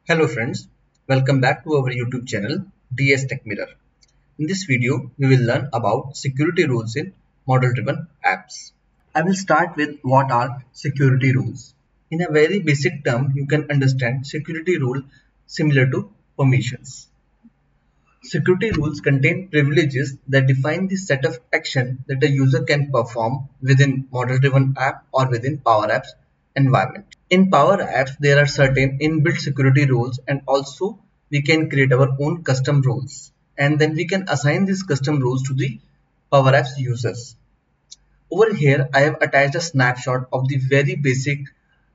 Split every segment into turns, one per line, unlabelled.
Hello friends, welcome back to our YouTube channel DS Tech Mirror. In this video, we will learn about security rules in model-driven apps. I will start with what are security rules. In a very basic term, you can understand security rule similar to permissions. Security rules contain privileges that define the set of action that a user can perform within model-driven app or within Power Apps environment. In Power Apps, there are certain inbuilt security rules, and also we can create our own custom rules. And then we can assign these custom rules to the Power Apps users. Over here, I have attached a snapshot of the very basic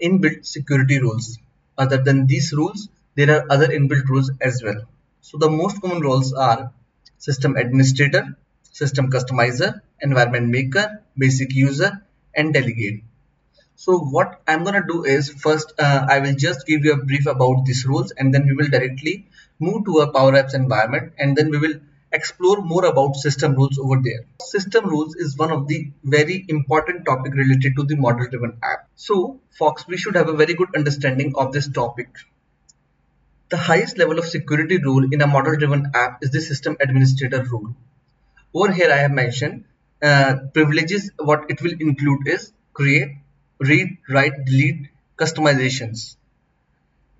inbuilt security rules. Other than these rules, there are other inbuilt rules as well. So the most common roles are system administrator, system customizer, environment maker, basic user, and delegate. So what I'm gonna do is first I will just give you a brief about these rules, and then we will directly move to a Power Apps environment, and then we will explore more about system rules over there. System rules is one of the very important topic related to the model driven app. So folks, we should have a very good understanding of this topic. The highest level of security rule in a model driven app is the system administrator rule. Over here I have mentioned privileges. What it will include is create, read, write, delete, customizations.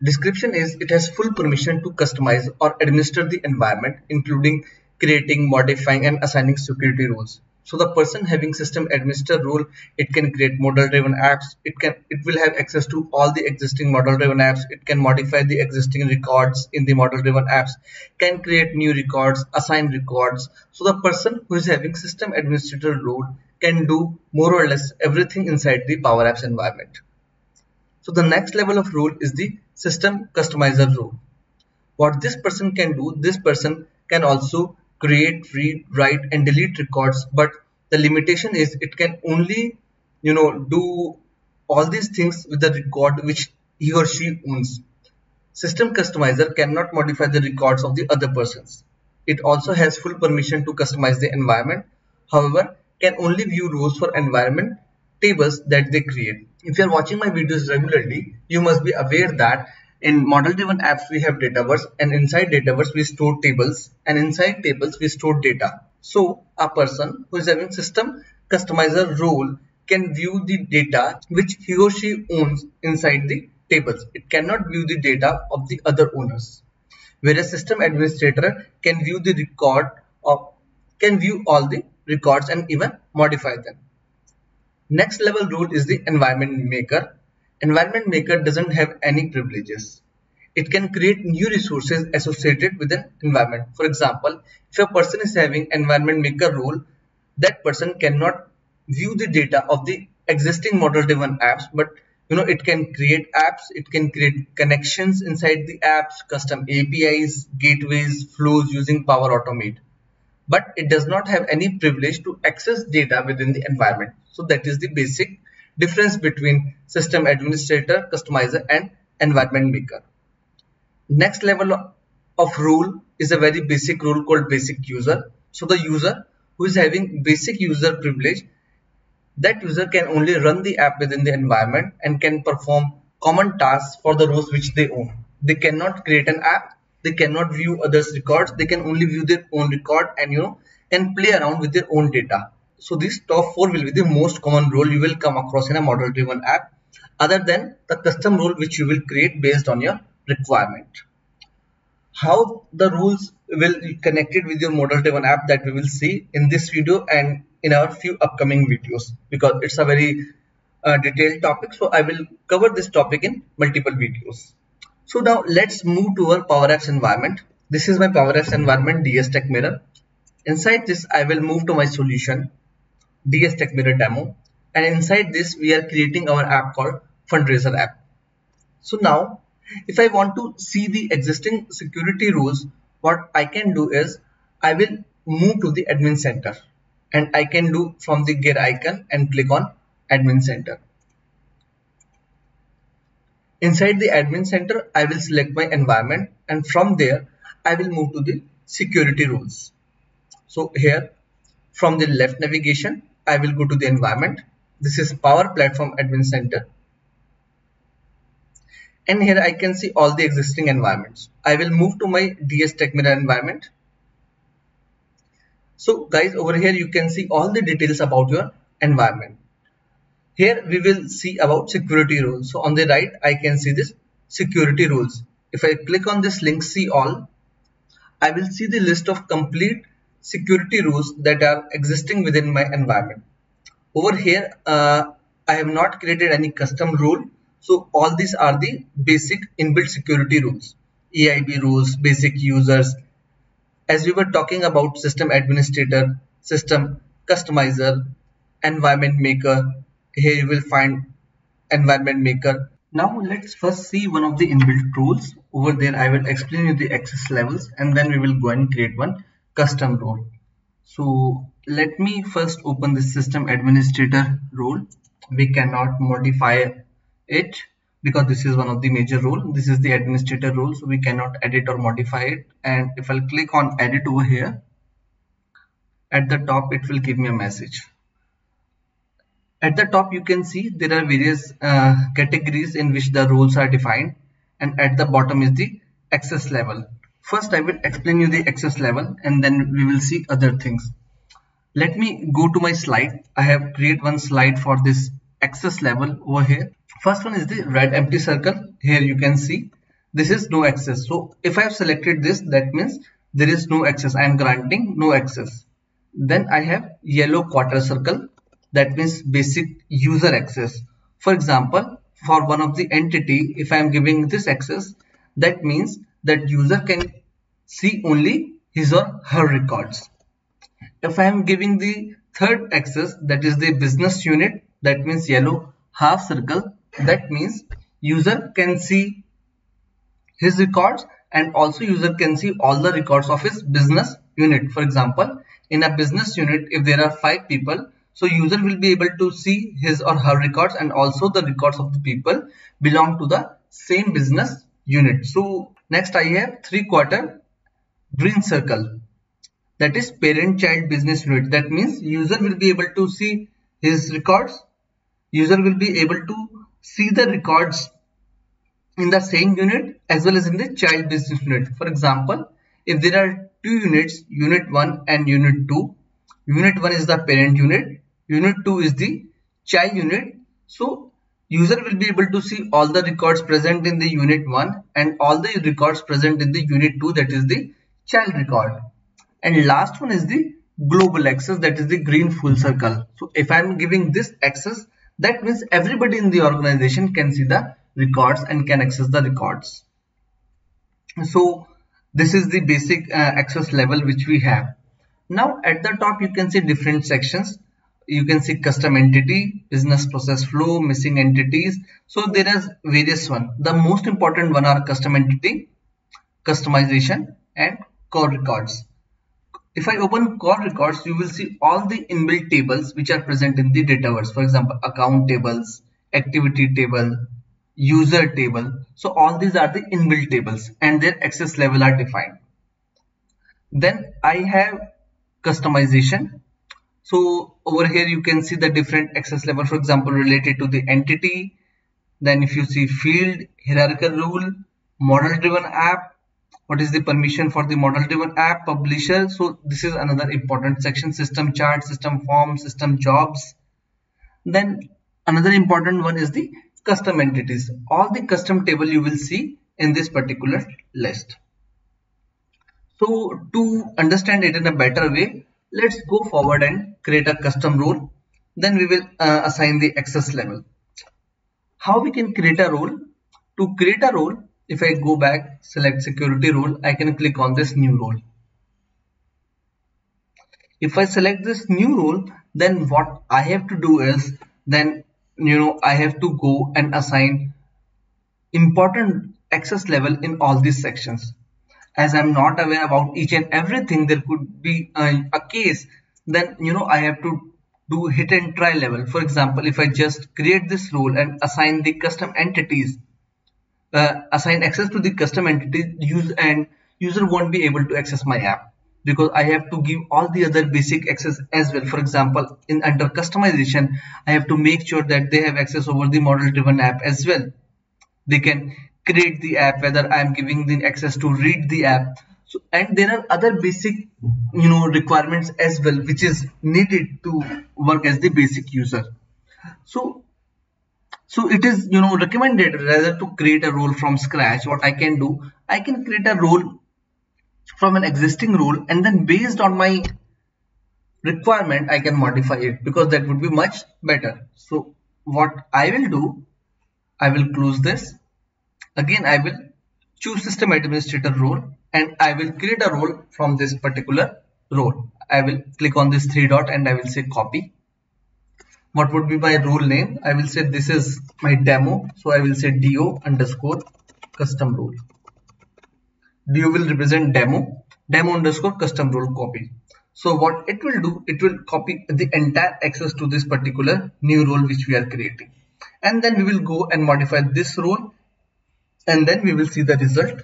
Description is it has full permission to customize or administer the environment, including creating, modifying, and assigning security rules. So the person having system administrator role, it can create model driven apps. It will have access to all the existing model driven apps. It can modify the existing records in the model driven apps, can create new records, assign records. So the person who is having system administrator role can do more or less everything inside the Power Apps environment. So the next level of rule is the system customizer rule. What this person can do, this person can also create, read, write, and delete records, but the limitation is it can only do all these things with the record which he or she owns. System customizer cannot modify the records of the other persons. It also has full permission to customize the environment, however can only view rows for environment tables that they create. If you are watching my videos regularly, you must be aware that in model driven apps we have Dataverse, and inside Dataverse we store tables, and inside tables we store data. So a person who is having system customizer role can view the data which he or she owns inside the tables. It cannot view the data of the other owners, whereas system administrator can view the record of can view all the records and even modify them. Next level rule is the environment maker. Environment maker doesn't have any privileges. It can create new resources associated with an environment. For example, if a person is having environment maker role, that person cannot view the data of the existing model driven apps, but it can create apps, it can create connections inside the apps, custom APIs, gateways, flows using Power Automate. But it does not have any privilege to access data within the environment. So that is the basic difference between system administrator, customizer, and environment maker. Next level of rule is a very basic rule called basic user. So the user who is having basic user privilege, that user can only run the app within the environment and can perform common tasks for the rows which they own. They cannot create an app, they cannot view others records, they can only view their own record and can play around with their own data. So these top 4 will be the most common rule you will come across in a model driven app, other than the custom rule which you will create based on your requirement. How the rules will be connected with your model driven app, that we will see in this video and in our few upcoming videos, because it's a very detailed topic. So I will cover this topic in multiple videos. So now let's move to our Power Apps environment. This is my Power Apps environment, DS Tech Mirror. Inside this, I will move to my solution, DS Tech Mirror demo, and inside this we are creating our app called Fundraiser app. So now if I want to see the existing security rules, what I can do is I will move to the admin center, and I can do from the gear icon and click on admin center. Inside the admin center, I will select my environment, and from there I will move to the security rules. So here from the left navigation, I will go to the environment. This is Power Platform Admin Center. and here I can see all the existing environments. I will move to my DS TechMirror environment. So guys, over here you can see all the details about your environment. Here we will see about security rules. So on the right I can see this security rules. If I click on this link, see all, I will see the list of complete security rules that are existing within my environment. Over here I have not created any custom rule, so all these are the basic inbuilt security rules, EIB rules, basic users. As we were talking about system administrator, system customizer, environment maker, here you will find environment maker. Now let's first see one of the inbuilt rules. Over there I will explain you the access levels, and then we will go and create one custom rule. So let me first open the system administrator role. We cannot modify it because this is one of the major role. This is the administrator role, so we cannot edit or modify it. And if I'll click on edit over here, at the top it will give me a message. At the top you can see there are various categories in which the roles are defined, and at the bottom is the access level. First I will explain you the access level, and then we will see other things. Let me go to my slide. I have created one slide for this access level over here. First one is the red empty circle. Here you can see this is no access. So if I have selected this, that means there is no access. I am granting no access. Then I have yellow quarter circle. That means basic user access. For example, for one of the entity, if I am giving this access, that means that user can see only his or her records. If I am giving the third access, that is the business unit, that means yellow half circle, that means user can see his records, and also user can see all the records of his business unit. For example, in a business unit, if there are 5 people, so user will be able to see his or her records, and also the records of the people belong to the same business unit. So next I have 3/4 green circle, that is parent child business unit. That means user will be able to see his records, user will be able to see the records in the same unit as well as in the child business unit. For example, if there are 2 units, unit 1 and unit 2, unit 1 is the parent unit, unit 2 is the child unit. So user will be able to see all the records present in the unit 1 and all the records present in the unit 2, that is the child record. And last one is the global access, that is the green full circle. So if I am giving this access, that means everybody in the organization can see the records and can access the records. So this is the basic access level which we have. Now at the top you can see different sections. You can see custom entity, business process flow, missing entities. So there is various one. The most important one are custom entity, customization, and core records. If I open core records, you will see all the inbuilt tables which are present in the Dataverse. For example, account tables, activity table, user table. So all these are the inbuilt tables and their access level are defined. Then I have customization. So over here you can see the different access level, for example, related to the entity. Then if you see field, hierarchical rule, model driven app, what is the permission for the model driven app, publisher. So this is another important section, system chart, system form, system jobs. Then another important one is the custom entities. All the custom table you will see in this particular list. So to understand it in a better way, let's go forward and create a custom role. Then we will assign the access level. How we can create a role? To create a role, if I go back, select security role, I can click on this new role. If I select this new role, then what I have to do is, then I have to go and assign important access level in all these sections. As I'm not aware about each and everything, there could be a case, then I have to do hit and try level. For example, if I just create this role and assign the custom entities, assign access to the custom entity, user won't be able to access my app, because I have to give all the other basic access as well. For example, under customization, I have to make sure that they have access over the model driven app as well. They can create the app, whether I am giving the access to read the app. So, and there are other basic requirements as well, which is needed to work as the basic user. So it is recommended rather to create a role from scratch. What I can do, I can create a role from an existing role, and then based on my requirement I can modify it, because that would be much better. So what I will do, I will close this. Again, I will choose system administrator role, and I will create a role from this particular role. I will click on this three dot and I will say copy. What would be my role name? I will say this is my demo, so I will say do underscore custom role. Do will represent demo underscore custom role copy. So what it will do, it will copy the entire access to this particular new role which we are creating, and then we will go and modify this role, and then we will see the result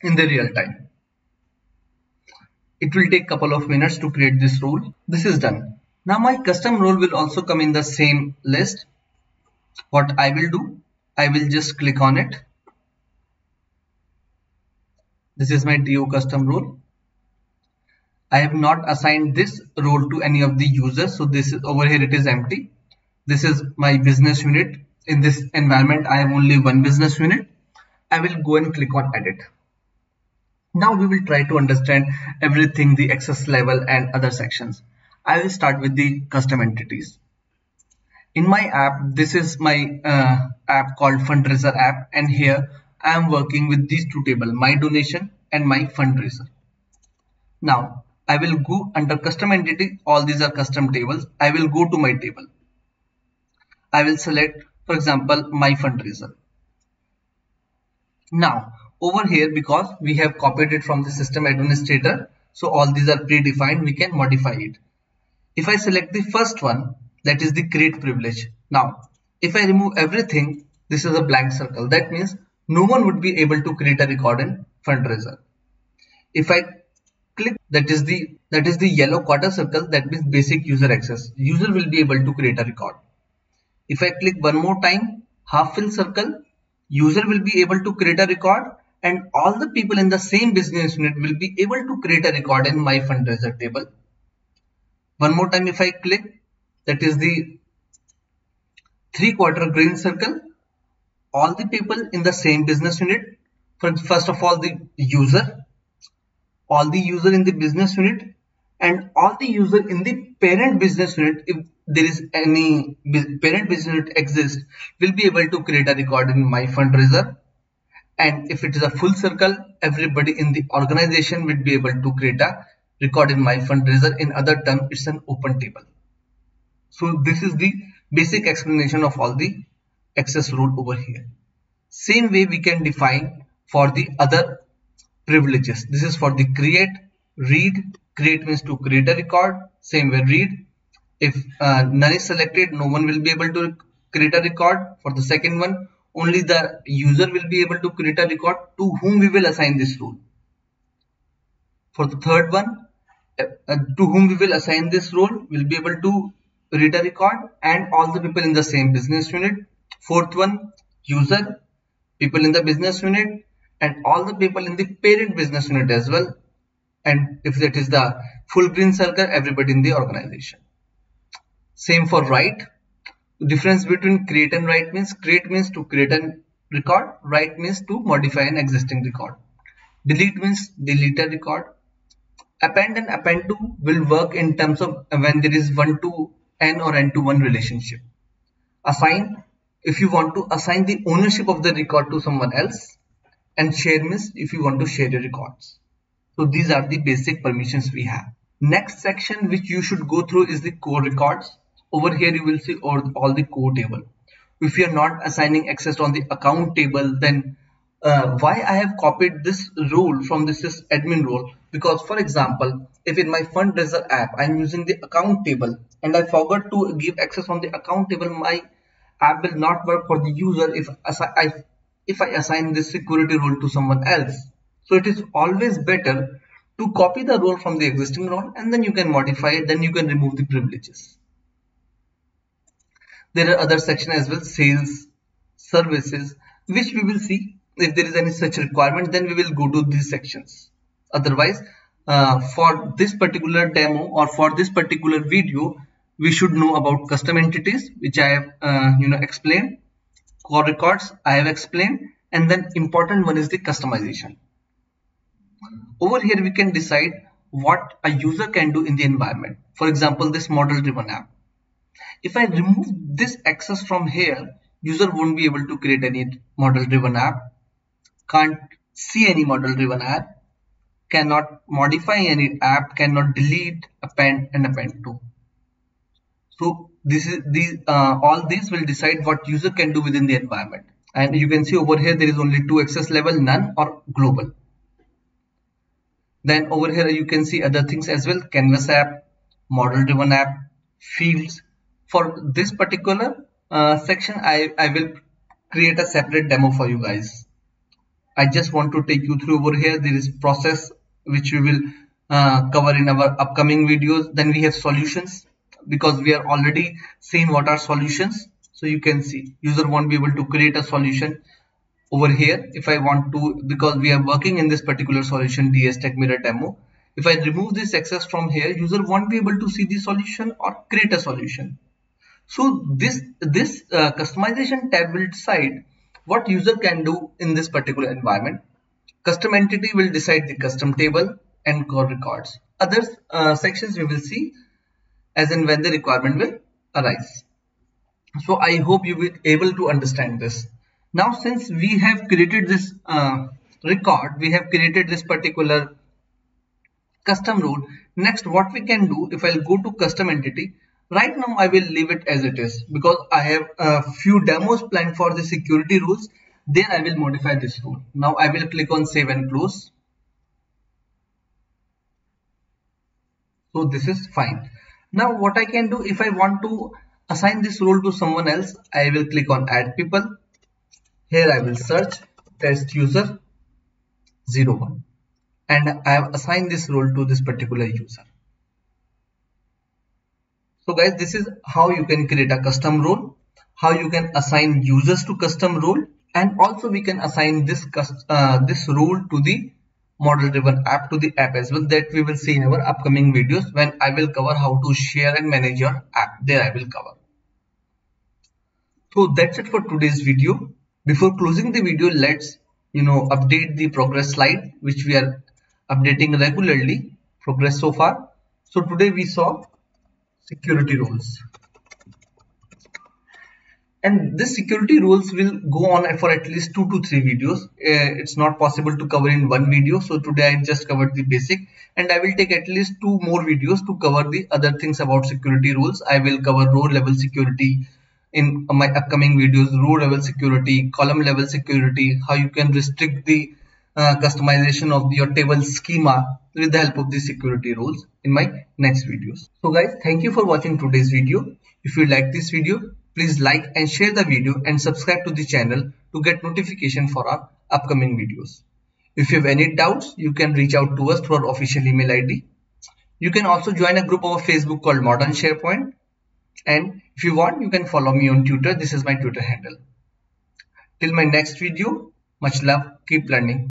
in the real time. It will take a couple of minutes to create this role. This is done. Now my custom role will also come in the same list. What I will do, I will just click on it. This is my do custom role. I have not assigned this role to any of the users, so this is over here, it is empty. This is my business unit. In this environment I have only one business unit. I will go and click on edit. Now we will try to understand everything, the access level and other sections. I will start with the custom entities. In my app, this is my app called fundraiser app, and here I am working with these two tables, my donation and my fundraiser. Now I will go under custom entity. All these are custom tables. I will go to my table. I will select, for example, my fundraiser. Now over here, because we have copied it from the system administrator, so all these are predefined, we can modify it. If I select the first one, that is the create privilege. Now if I remove everything, this is a blank circle. That means no one would be able to create a record in fundraiser. If I click, that is the yellow quarter circle, that means basic user access. User will be able to create a record. If I click one more time, half fill circle, user will be able to create a record, and all the people in the same business unit will be able to create a record in my fundraiser table. One more time, if I click, that is the three-quarter green circle, all the people in the same business unit, first of all the user, all the user in the business unit, and all the user in the parent business unit, if there is any parent business unit exists, will be able to create a record in my fundraiser. And if it is a full circle, everybody in the organization will be able to create a record in my fundraiser. In other terms, it's an open table. So this is the basic explanation of all the access rule over here. Same way we can define for the other privileges. This is for the create, read. Create means to create a record. Same way read. If none is selected, no one will be able to create a record. For the second one, only the user will be able to create a record to whom we will assign this role. For the third one, to whom we will assign this role will be able to read a record, and all the people in the same business unit. Fourth one, user, people in the business unit, and all the people in the parent business unit as well. And if that is the full green circle, everybody in the organization. Same for write. Difference between create and write means create means to create a record, write means to modify an existing record. Delete means delete a record. Append and append to will work in terms of when there is 1 to n or n to 1 relationship. Assign, if you want to assign the ownership of the record to someone else, and share means if you want to share your records. So these are the basic permissions we have. Next section which you should go through is the core records. Over here you will see all the core table. If you are not assigning access on the account table, then why I have copied this rule from this admin role, because for example, if in my fundraiser app I am using the account table and I forgot to give access on the account table, my app will not work for the user if I assign this security role to someone else. So it is always better to copy the role from the existing role, and then you can modify it, then you can remove the privileges. There are other sections as well, sales, services, which we will see if there is any such requirement, then we will go to these sections. Otherwise, for this particular demo or for this particular video, we should know about custom entities, which I have explained. Core records I have explained, and then important one is the customization. Over here we can decide what a user can do in the environment. For example, this model driven app. If I remove this access from here, user won't be able to create any model driven app, can't see any model driven app, cannot modify any app, cannot delete, append and append to. So this is all these will decide what user can do within the environment. And you can see over here there is only 2 access level, none or global. Then over here you can see other things as well: canvas app, model driven app, fields. For this particular section I will create a separate demo for you guys. I just want to take you through. Over here there is process, which we will cover in our upcoming videos. Then we have solutions, because we are already seeing what are solutions. So you can see user won't be able to create a solution. Over here, if I want to, because we are working in this particular solution DSTechmirror demo, if I remove this access from here, user won't be able to see the solution or create a solution. So this customization tab will decide what user can do in this particular environment. Custom entity will decide the custom table and core records. Other sections we will see as and when the requirement will arise. So I hope you will be able to understand this. Now, since we have created this record, we have created this particular custom rule. Next, what we can do, if I'll go to custom entity, right now I will leave it as it is, because I have a few demos planned for the security rules. Then I will modify this rule. Now I will click on save and close. So this is fine. Now what I can do, if I want to assign this role to someone else, I will click on add people. Here I will search test user 01 and I have assigned this role to this particular user. So guys, this is how you can create a custom role, how you can assign users to custom role, and also we can assign this role to the model driven app, to the app as well, that we will see in our upcoming videos when I will cover how to share and manage your app. There I will cover. So that's it for today's video. Before closing the video, let's update the progress slide, which we are updating regularly. Progress so far. So today we saw security rules, and this security rules will go on for at least 2 to 3 videos. It's not possible to cover in one video, so today I just covered the basic, and I will take at least 2 more videos to cover the other things about security rules. I will cover row level security in my upcoming videos, row level security, column level security, how you can restrict the customization of your table schema with the help of the security rules in my next videos. So guys, thank you for watching today's video. If you like this video, please like and share the video and subscribe to the channel to get notification for our upcoming videos. If you have any doubts, you can reach out to us through our official email ID. You can also join a group over Facebook called Modern SharePoint. And if you want, you can follow me on Twitter. This is my Twitter handle. Till my next video, much love, keep learning.